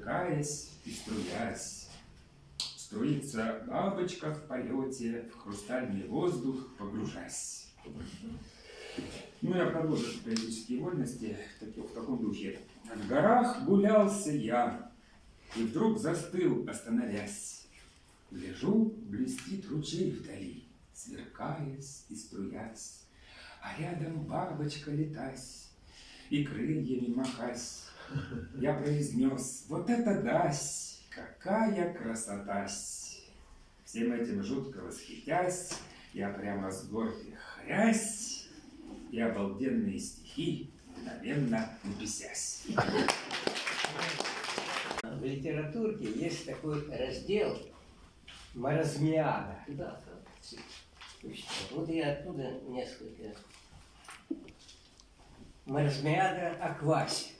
сверкаясь и струясь. Струится бабочка в полете, в хрустальный воздух погружаясь. Ну, я продолжу поэтические вольности в таком духе. В горах гулялся я, и вдруг застыл, остановясь. Гляжу, блестит ручей вдали, сверкаясь и струясь, а рядом бабочка летась и крыльями махась. Я произнес: вот это дась, какая красотась! Всем этим жутко восхитясь, я прямо с горки хрясь и обалденные стихи мгновенно написясь. В литературке есть такой раздел маразмиада. Да, вот я оттуда несколько. Маразмиада о квасе.